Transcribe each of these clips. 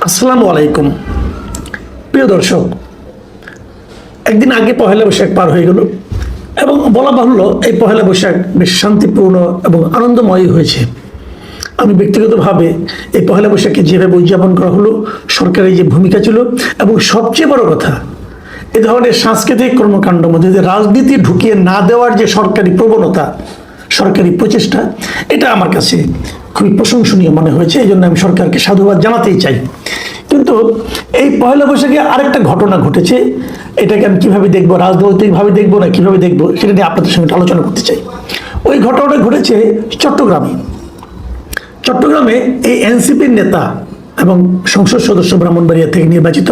আসসালামু আলাইকুম প্রিয় দর্শক, একদিন আগে পহেলা বৈশাখ পার হয়ে গেল এবং বলা বাহুল্য এই পহেলা বৈশাখ বেশ শান্তিপূর্ণ এবং আনন্দময় হয়েছে। আমি ব্যক্তিগতভাবে এই পহেলা বৈশাখকে যেভাবে উদযাপন করা হলো, সরকারের যে ভূমিকা ছিল এবং সবচেয়ে বড় কথা, এ ধরনের সাংস্কৃতিক কর্মকাণ্ডের মধ্যে যে রাজনীতি ঢুকিয়ে না দেওয়ার যে সরকারি প্রবণতা, সরকারি প্রচেষ্টা, এটা আমার কাছে খুবই প্রশংসনীয় মনে হয়েছে। এই জন্য আমি সরকারকে সাধুবাদ জানাতেই চাই। কিন্তু এই পয়লা বৈশাখে আরেকটা ঘটনা ঘটেছে, এটাকে আমি কিভাবে দেখবো, রাজনৈতিকভাবে দেখবো না কিভাবে দেখবো, সেটা নিয়ে আপনাদের সঙ্গে আলোচনা করতে চাই। ওই ঘটনাটা ঘটেছে চট্টগ্রামে। চট্টগ্রামে এই এনসিপির নেতা এবং সংসদ সদস্য ব্রাহ্মণবাড়িয়া থেকে নির্বাচিত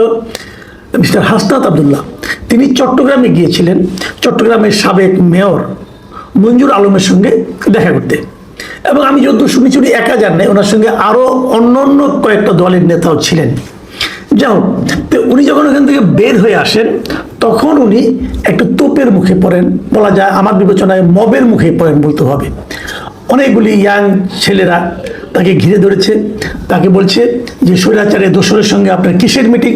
মিস্টার হাসনাত আবদুল্লাহ, তিনি চট্টগ্রামে গিয়েছিলেন চট্টগ্রামের সাবেক মেয়র মঞ্জুর আলমের সঙ্গে দেখা করতে। এবং আমি যত শুনেছি উনি একা যান নাই, ওনার সঙ্গে আরো অন্যান্য কয়েকটা দলের নেতাও ছিলেন। যাও, তো উনি যখন ওখান থেকে বের হয়ে আসেন তখন উনি একটা তোপের মুখে পড়েন, বলা যায় আমার বিবেচনায় মবের মুখে পড়েন বলতে হবে। অনেকগুলি ইয়াং ছেলেরা তাকে ঘিরে ধরেছে, তাকে বলছে যে স্বৈরাচারের দোসরের সঙ্গে আপনার কিসের মিটিং,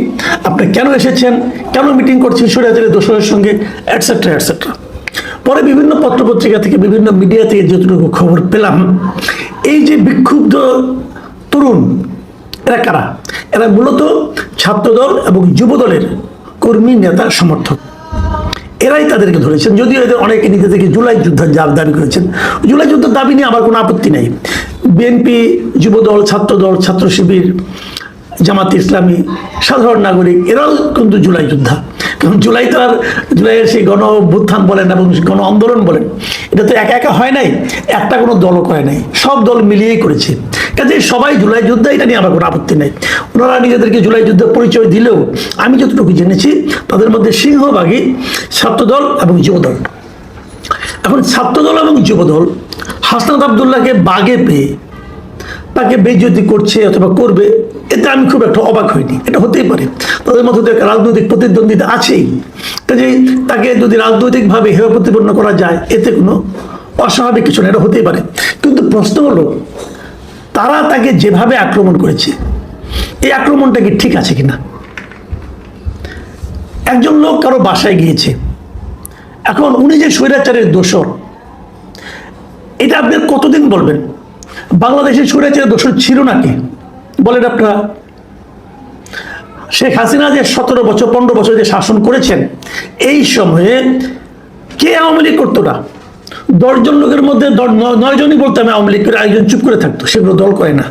আপনি কেন এসেছেন, কেন মিটিং করছেন স্বৈরাচারের দোসরের সঙ্গে, এটসেট্রা এটসেট্রা। পরে বিভিন্ন পত্রপত্রিকা থেকে, বিভিন্ন মিডিয়া থেকে যতটুকু খবর পেলাম, এই যে বিক্ষুব্ধ তরুণ, এরা কারা? এরা মূলত ছাত্রদল এবং যুবদলের কর্মী, নেতা, সমর্থক। এরাই তাদেরকে ধরেছেন। যদিও এদের অনেকে নিজে থেকে জুলাই যুদ্ধের দাবি করেছেন। জুলাই যুদ্ধের দাবি নিয়ে আমার কোনো আপত্তি নেই। বিএনপি, যুবদল, ছাত্রদল, ছাত্র শিবির, জামাত ইসলামী, সাধারণ নাগরিক, এরাও কিন্তু জুলাই যোদ্ধা। কারণ জুলাইয়ের সেই গণ অভ্যুত্থান বলেন এবং গণ আন্দোলন বলেন, এটা তো একা একা হয় নাই, একটা কোনো দলও করে নাই, সব দল মিলিয়েই করেছে। কাজে সবাই জুলাই যোদ্ধা, এটা নিয়ে আমার কোনো আপত্তি নেই। ওনারা নিজেদেরকে জুলাই যুদ্ধের পরিচয় দিলেও আমি যতটুকু জেনেছি তাদের মধ্যে সিংহভাগই ছাত্রদল এবং যুবদল। এখন ছাত্রদল এবং যুবদল হাসনাত আবদুল্লাহকে বাগে পেয়ে তাকে বেইজ্জতি করছে অথবা করবে, এতে আমি খুব একটা অবাক হইনি। এটা হতেই পারে, তাদের মধ্যে তো একটা রাজনৈতিক প্রতিদ্বন্দ্বিতা আছেই। কাজে তাকে যদি রাজনৈতিকভাবে হেয় প্রতিপন্ন করা যায়, এতে কোনো অস্বাভাবিক কিছু না, এটা হতেই পারে। কিন্তু প্রশ্ন হলো, তারা তাকে যেভাবে আক্রমণ করেছে, এই আক্রমণটা কি ঠিক আছে কিনা? একজন লোক কারো বাসায় গিয়েছে, এখন উনি যে স্বৈরাচারের দোসর, এটা আপনি কতদিন বলবেন? বাংলাদেশের স্বৈরাচারের দোসর ছিল নাকি বলেন আপনারা? শেখ হাসিনা যে 17 বছর 15 বছর যে শাসন করেছেন, এই সময়ে কে আওয়ামী লীগ করতো না? 10 জন লোকের মধ্যে 9 জনই বলতো আমি আওয়ামী লীগ করে, একজন চুপ করে থাকতো। সেগুলো দল করে না,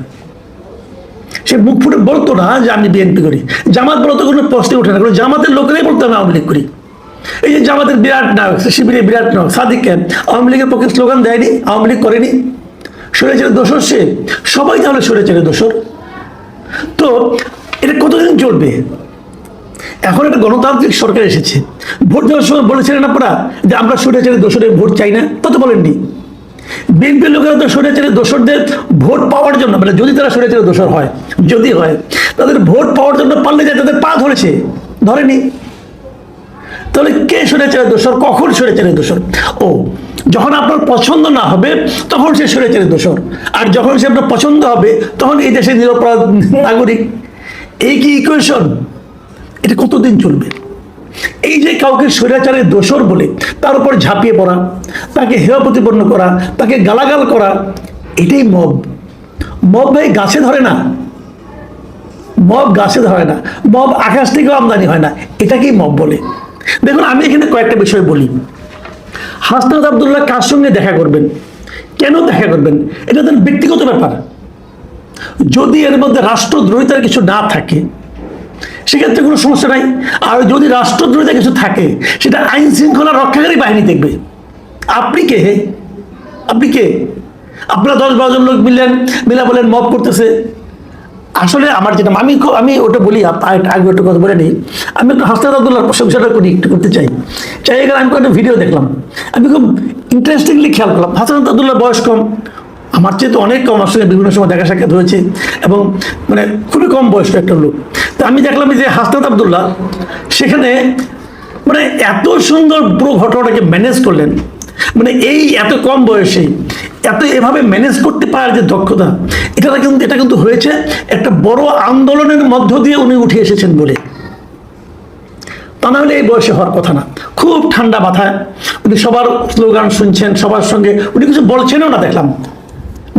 সে মুখ ফুটে বলতো না যে আমি বিএনপি করি। জামাত বলতো কোনো প্রশ্নে ওঠে না, কারণ জামাতের লোকেরাই বলতো আমি আওয়ামী লীগ করি। এই যে জামাতের বিরাট নায়ক, শিবিরের বিরাট নায়ক সাদিক খান, আওয়ামী লীগের পক্ষে স্লোগান দেয়নি, আওয়ামী লীগ করেনি। স্বৈরাচারের দোসর সে, সবাই তাহলে স্বৈরাচারের দোসর। তো এটা কতদিন চলবে? এখন একটা গণতান্ত্রিক সরকার এসেছে। ভোট দেওয়ার সময় বলেছিলেন আপনারা যে আমরা স্বৈরাচারের দোসরের ভোট চাই না? তা তো বলেননি। বিএনপির লোকেরা তো স্বৈরাচারের দোসরদের ভোট পাওয়ার জন্য, মানে যদি তারা স্বৈরাচারের দোসর হয়, যদি হয়, তাদের ভোট পাওয়ার জন্য পারলে যায় তাদের পা ধরেছে, ধরেনি। তাহলে কে স্বৈরাচারের দোসর, কখন স্বৈরাচারের দোসর? ও, যখন আপনার পছন্দ না হবে তখন সে স্বৈরাচারের দোসর, আর যখন সে আপনার পছন্দ হবে তখন এই দেশের নিরপরাধ নাগরিক। এই কি ইকুয়েশন? এটা কতদিন চলবে? এই যে কাউকে স্বৈরাচারের দোসর বলে তার উপর ঝাঁপিয়ে পড়া, তাকে হেয় প্রতিপন্ন করা, তাকে গালাগাল করা, এটাই মব। মব ভাই গাছে ধরে না, মব গাছে ধরে না, মব আকাশ থেকেও আমদানি হয় না, এটাকেই মব বলে। দেখুন, আমি এখানে কয়েকটা বিষয় বলি। হাসনাত আবদুল্লাহ কার সঙ্গে দেখা করবেন, কেন দেখা করবেন, এটা তার ব্যক্তিগত ব্যাপার। যদি এর মধ্যে রাষ্ট্রদ্রোহিতার কিছু না থাকে সেক্ষেত্রে কোনো সমস্যা নাই। আর যদি রাষ্ট্রদ্রোহিতা কিছু থাকে, সেটা আইন শৃঙ্খলা রক্ষাকারী বাহিনী দেখবে। আপনি কে? আপনি কে? আপনারা 10-12 জন লোক মিলা বলেন মব করতেছে। আসলে আমার যেটা আমি ওটা বলি, আগে একটা কথা বলে নিই। আমি একটু হাসনাত আবদুল্লাহর প্রশংসাটা একটু করতে চাই। গেলে আমি একটা ভিডিও দেখলাম, আমি খুব ইন্টারেস্টিংলি খেয়াল করলাম। হাসনাত আবদুল্লাহ বয়স কম, আমার চেয়ে তো অনেক কম। আসলে বিভিন্ন সময় দেখা সাক্ষাৎ হয়েছে এবং মানে খুবই কম বয়স্ক একটা লোক। তো আমি দেখলাম যে হাসনাত আবদুল্লাহ সেখানে মানে এত সুন্দর পুরো ঘটনাটাকে ম্যানেজ করলেন। মানে এই এত কম বয়সে এত এভাবে ম্যানেজ করতে পারার যে দক্ষতা, এটা এটা কিন্তু হয়েছে একটা বড় আন্দোলনের মধ্য দিয়ে উনি উঠে এসেছেন বলে, তা না হলে এই বয়সে হওয়ার কথা না। খুব ঠান্ডা মাথায় উনি সবার স্লোগান শুনছেন, সবার সঙ্গে উনি কিছু বলছেনও না, দেখলাম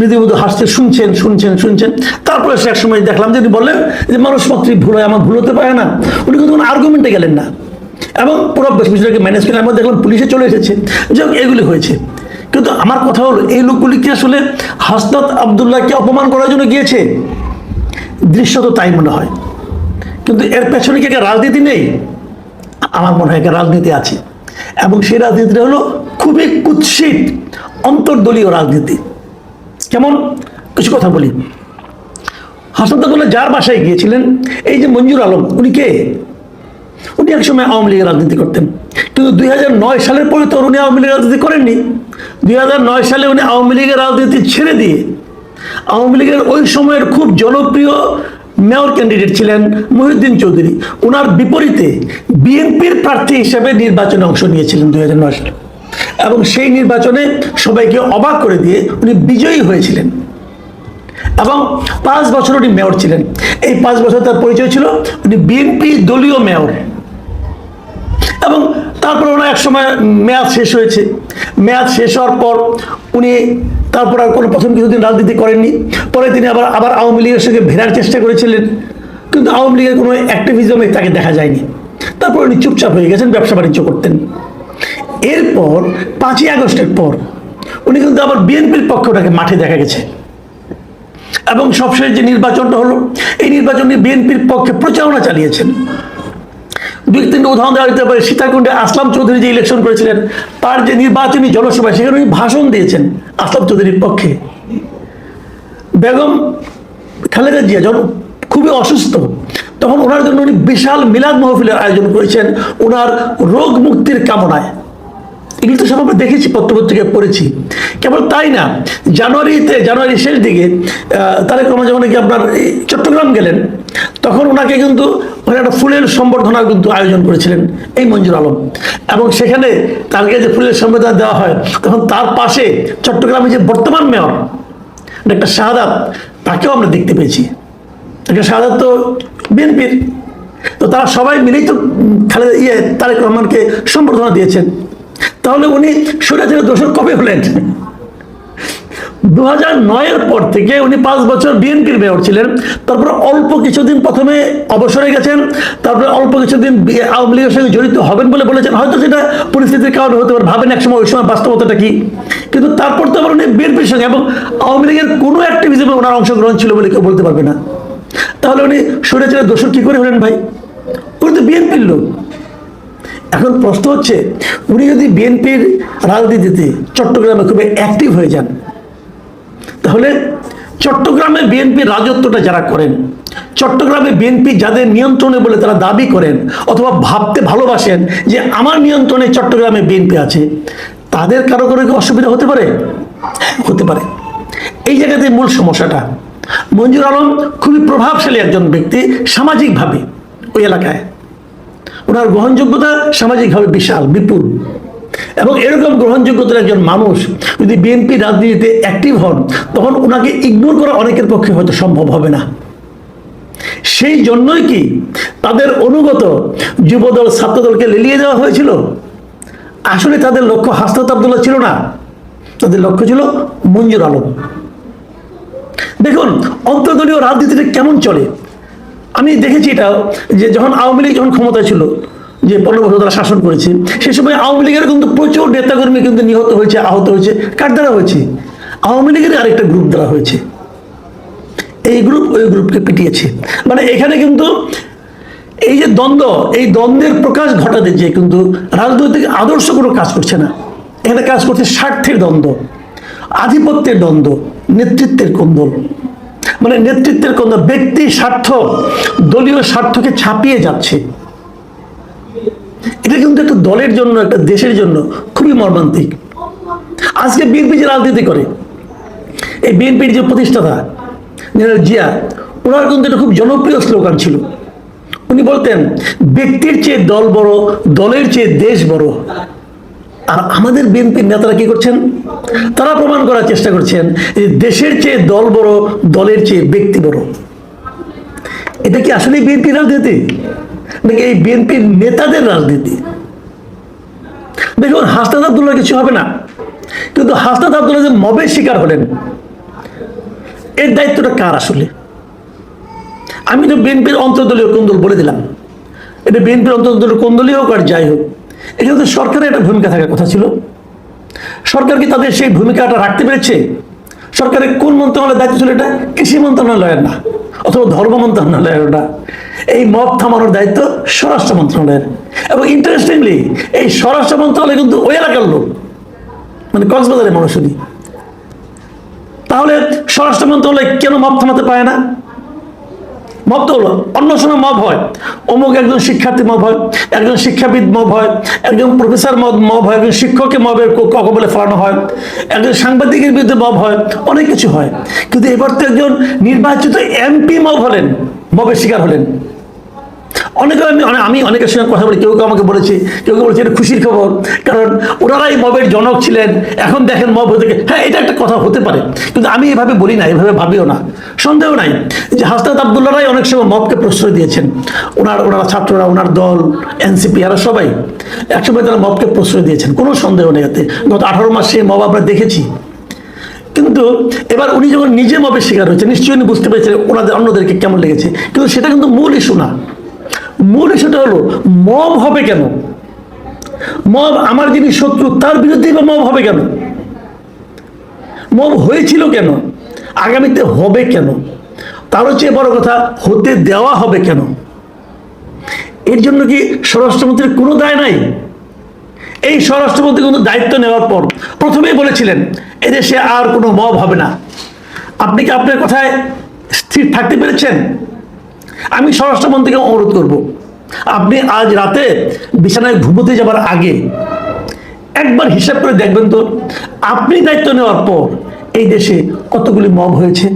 নিজের হাসতে শুনছেন। তারপরে সে এক সময় দেখলাম যে উনি বললেন যে মানুষ মাত্রই ভুল হয়, আমার ভুল হতে পারে না। উনি কিন্তু কোনো আর্গুমেন্টে গেলেন না এবং পুরো বিষয়টাকে ম্যানেজ করে আমরা দেখলাম পুলিশে চলে এসেছে। যাই এগুলি হয়েছে, কিন্তু আমার কথা হলো এই লোকগুলি কি আসলে হাসনাত আবদুল্লাহকে অপমান করার জন্য গিয়েছে? দৃশ্য তো তাই মনে হয়, কিন্তু এর পেছনে কি একটা রাজনীতি নেই? আমার মনে হয় একটা রাজনীতি আছে, এবং সেই রাজনীতিটা হলো খুবই কুৎসিত অন্তর্দলীয় রাজনীতি। কেমন কিছু কথা বলি। হাসনাত আবদুল্লাহ যার বাসায় গিয়েছিলেন, এই যে মঞ্জুর আলম, উনি কে? উনি একসময় আওয়ামী লীগের রাজনীতি করতেন, কিন্তু 2009 সালের পরে তো উনি আওয়ামী লীগের রাজনীতি করেননি। 2009 সালে উনি আওয়ামী লীগের রাজনীতি ছেড়ে দিয়ে আওয়ামী লীগের ওই সময়ের খুব জনপ্রিয় মেয়র ক্যান্ডিডেট ছিলেন মহিউদ্দিন চৌধুরী, ওনার বিপরীতে বিএনপির প্রার্থী হিসেবে নির্বাচনে অংশ নিয়েছিলেন 2009 সালে, এবং সেই নির্বাচনে সবাইকে অবাক করে দিয়ে উনি বিজয়ী হয়েছিলেন এবং 5 বছর উনি মেয়র ছিলেন। এই 5 বছর তার পরিচয় ছিল উনি বিএনপি দলীয় মেয়র। এবং তারপর ওনার এক সময় মেয়াদ শেষ হয়েছে, মেয়াদ শেষ হওয়ার পর উনি তারপর আর কোনো প্রথম কিছুদিন রাজনীতি করেননি। পরে তিনি আবার আওয়ামী লীগের সঙ্গে ভেড়ার চেষ্টা করেছিলেন, কিন্তু আওয়ামী লীগের কোনো অ্যাক্টিভিজমে তাকে দেখা যায়নি। তারপর উনি চুপচাপ হয়ে গেছেন, ব্যবসা বাণিজ্য করতেন। এরপর 5ই আগস্টের পর উনি কিন্তু আবার বিএনপির পক্ষে ওটাকে মাঠে দেখা গেছে, এবং সবশেষ যে নির্বাচনটা হলো, এই নির্বাচনে বিএনপির পক্ষে প্রচারণা চালিয়েছেন। 2-3টা উদাহরণ দেওয়া যেতে পারে। সীতাকুণ্ডে আসলাম চৌধুরী যে ইলেকশন করেছিলেন, তার যে নির্বাচনী জনসভায় সেখানে উনি ভাষণ দিয়েছেন আসলাম চৌধুরীর পক্ষে। বেগম খালেদা জিয়া যখন খুবই অসুস্থ, তখন ওনার জন্য উনি বিশাল মিলাদ মাহফিলের আয়োজন করেছেন ওনার রোগ মুক্তির কামনায়। এগুলো তো সব আমরা দেখেছি, পত্রপত্রিকায় পড়েছি। কেবল তাই না, জানুয়ারি শেষ দিকে তারেক রহমান যখন কি আপনার চট্টগ্রাম গেলেন, তখন ওনাকে কিন্তু একটা ফুলের সম্বর্ধনা কিন্তু আয়োজন করেছিলেন এই মঞ্জুর আলম, এবং সেখানে তাকে যে ফুলের সম্বর্ধনা দেওয়া হয়, তখন তার পাশে চট্টগ্রামে যে বর্তমান মেয়র একটা শাহাদাত, তাকেও আমরা দেখতে পেয়েছি। একটা শাহাদাত তো বিএনপির, তো তারা সবাই মিলেই তো তারেক রহমানকে সম্বর্ধনা দিয়েছেন। তাহলে উনি স্বৈরাচারের দোষর কবে হলেন? 2009-এর পর থেকে উনি 5 বছর বিএনপির মেয়র ছিলেন। তারপর অল্প কিছুদিন প্রথমে অবসরে গেছেন, তারপরে অল্প কিছুদিন আওয়ামী লীগের সঙ্গে জড়িত হবেন বলে বলেছেন। হয়তো সেটা পরিস্থিতির কারণে হতে পারে, ভাবেন একসময়, ওই সময় বাস্তবতাটা কি। কিন্তু তারপর তো আবার উনি বিএনপির সঙ্গে এবং আওয়ামী লীগের কোনো অ্যাক্টিভিজমে ওনার অংশগ্রহণ ছিল বলে কেউ বলতে পারবে না। তাহলে উনি স্বৈরাচারের দোষর কি করে হলেন ভাই? উনি তো বিএনপির লোক। এখন প্রশ্ন হচ্ছে, উনি যদি বিএনপির রাজনীতিতে চট্টগ্রামে খুবই অ্যাক্টিভ হয়ে যান, তাহলে চট্টগ্রামে বিএনপির রাজত্বটা যারা করেন, চট্টগ্রামে বিএনপি যাদের নিয়ন্ত্রণে বলে তারা দাবি করেন অথবা ভাবতে ভালোবাসেন যে আমার নিয়ন্ত্রণে চট্টগ্রামে বিএনপি আছে, তাদের কারো কারো কি অসুবিধা হতে পারে? হতে পারে। এই জায়গাতে মূল সমস্যাটা। মঞ্জুর আলম খুবই প্রভাবশালী একজন ব্যক্তি সামাজিকভাবে ওই এলাকায়, ওনার গ্রহণযোগ্যতা সামাজিকভাবে বিশাল বিপুল, এবং এরকম গ্রহণযোগ্যতার একজন মানুষ যদি বিএনপি রাজনীতিতে অ্যাক্টিভ হন, তখন ওনাকে ইগনোর করা অনেকের পক্ষে হয়তো সম্ভব হবে না। সেই জন্যই কি তাদের অনুগত যুবদল ছাত্রদলকে লেলিয়ে দেওয়া হয়েছিল? আসলে তাদের লক্ষ্য হাসনাত আবদুল্লাহ ছিল না, তাদের লক্ষ্য ছিল মঞ্জুর আলম। দেখুন অন্তর্দলীয় রাজনীতিটা কেমন চলে। আমি দেখেছি এটা, যে যখন আওয়ামী লীগ যখন ক্ষমতায় ছিল, যে 15 বছর তারা শাসন করেছে, সেই সময় আওয়ামী লীগের কিন্তু প্রচুর নেতাকর্মী কিন্তু নিহত হয়েছে, আহত হয়েছে। কার দ্বারা হয়েছে? আওয়ামী লীগের আরেকটা গ্রুপ দ্বারা হয়েছে। এই গ্রুপ ওই গ্রুপকে পিটিয়েছে। মানে এখানে কিন্তু এই যে দ্বন্দ্ব, এই দ্বন্দ্বের প্রকাশ ঘটাতে যে কিন্তু রাজনৈতিক আদর্শ কোনো কাজ করছে না, এখানে কাজ করছে স্বার্থের দ্বন্দ্ব, আধিপত্যের দ্বন্দ্ব, নেতৃত্বের কোন্দল। মানে নেতৃত্বের কোন্দল, ব্যক্তি স্বার্থ দলীয় স্বার্থকে ছাপিয়ে যাচ্ছে। এটা কিন্তু একটা দলের জন্য, একটা দেশের জন্য খুবই মর্মান্তিক। আজকে বিএনপি যে রাজনীতি করে, এই বিএনপির যে প্রতিষ্ঠাতা জেনারেল জিয়া, ওনার কিন্তু এটা খুব জনপ্রিয় স্লোগান ছিল। উনি বলতেন ব্যক্তির চেয়ে দল বড়, দলের চেয়ে দেশ বড়। আর আমাদের বিএনপির নেতারা কি করছেন? তারা প্রমাণ করার চেষ্টা করছেন যে দেশের চেয়ে দল বড়, দলের চেয়ে ব্যক্তি বড়। এটা কি আসলে বিএনপির রাজনীতি, নাকি এই বিএনপির নেতাদের রাজনীতি? দেখুন, হাসনাত আব্দুল্লাহ কিছু হবে না, কিন্তু হাসনাত আব্দুল্লাহ যে মবের শিকার হলেন, এর দায়িত্বটা কার আসলে? আমি তো বিএনপির অন্তর্দলীয় কোন্দল বলে দিলাম, এটা বিএনপির অন্তর্দলীয় কোন্দলই হোক আর যাই হোক, এখানে তো সরকারের একটা ভূমিকা থাকার কথা ছিল। সরকার কি তাদের সেই ভূমিকাটা রাখতে পেরেছে? সরকারের কোন মন্ত্রণালয়ের দায়িত্ব ছিল এটা? কৃষি মন্ত্রণালয়ের না, অথবা ধর্ম মন্ত্রণালয়ের না। এই মব থামানোর দায়িত্ব স্বরাষ্ট্র মন্ত্রণালয়ের। এবং ইন্টারেস্টিংলি এই স্বরাষ্ট্র মন্ত্রণালয় কিন্তু ওই এলাকার লোক, মানে কক্সবাজারের মানুষই। তাহলে স্বরাষ্ট্র মন্ত্রণালয় কেন মব থামাতে পারে না? মব তো হলো, অন্য সময় মব হয়, অমুক একজন শিক্ষার্থী মব হয়, একজন শিক্ষাবিদ মব হয়, একজন প্রফেসর মব হয়, একজন শিক্ষককে মবের কবলে ফেলানো হয়, একজন সাংবাদিকের বিরুদ্ধে মব হয়, অনেক কিছু হয়। কিন্তু এবার তো একজন নির্বাচিত এমপি মব হলেন, মবের শিকার হলেন। আমি অনেকের সঙ্গে কথা বলি, কেউ কেউ আমাকে বলেছে, কেউ কেউ বলেছে এটা খুশির খবর, কারণ ওনারাই মবের জনক ছিলেন, এখন দেখেন মব হতে। হ্যাঁ, এটা একটা কথা হতে পারে, কিন্তু আমি এভাবে বলি না, এভাবে ভাবিও না। সন্দেহ নাই যে হাসনাত আব্দুল্লাহরাই অনেক সময় মবকে প্রশ্রয় দিয়েছেন। ওনারা ছাত্ররা, ওনার দল, এনসিপি, এরা সবাই একসময় তারা মবকে প্রশ্রয় দিয়েছেন, কোনো সন্দেহ নেই এতে। গত 18 মাস সেই মব আমরা দেখেছি। কিন্তু এবার উনি যখন নিজে মবের শিকার হয়েছে, নিশ্চয়ই উনি বুঝতে পেরেছেন অন্যদেরকে কেমন লেগেছে। কিন্তু সেটা কিন্তু মূল ইস্যু না। মূল ইস্যুটা হলো মব হবে কেন? মব আমার যিনি শত্রু তার বিরুদ্ধেই বা মব হবে কেন? মব হয়েছিল কেন? আগামীতে হবে কেন? তারও চেয়ে বড় কথা, হতে দেওয়া হবে কেন? এর জন্য কি স্বরাষ্ট্রমন্ত্রীর কোনো দায় নাই? এই স্বরাষ্ট্রমন্ত্রী কিন্তু দায়িত্ব নেওয়ার পর প্রথমেই বলেছিলেন এদেশে আর কোনো মব হবে না। আপনি কি আপনার কথায় স্থির থাকতে পেরেছেন? আমি স্বরাষ্ট্রমন্ত্রীকে অনুরোধ করব, আপনি আজ রাতে বিছানায় ঘুমোতে যাবার আগে একবার হিসাব করে দেখবেন তো, আপনি দায়িত্ব নেওয়ার পর এই দেশে কতগুলি মব হয়েছে।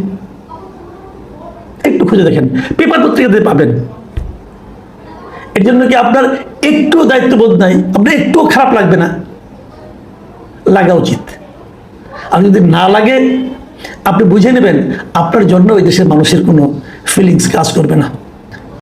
একটু খুঁজে দেখেন, পেপার পত্রিকাতে পাবেন। এর জন্য কি আপনার একটু দায়িত্ববোধ নাই? আপনার একটুও খারাপ লাগবে না? লাগা উচিত। আর যদি না লাগে, আপনি বুঝে নেবেন আপনার জন্য ওই দেশের মানুষের কোনো ফিলিংস কাজ করবে না।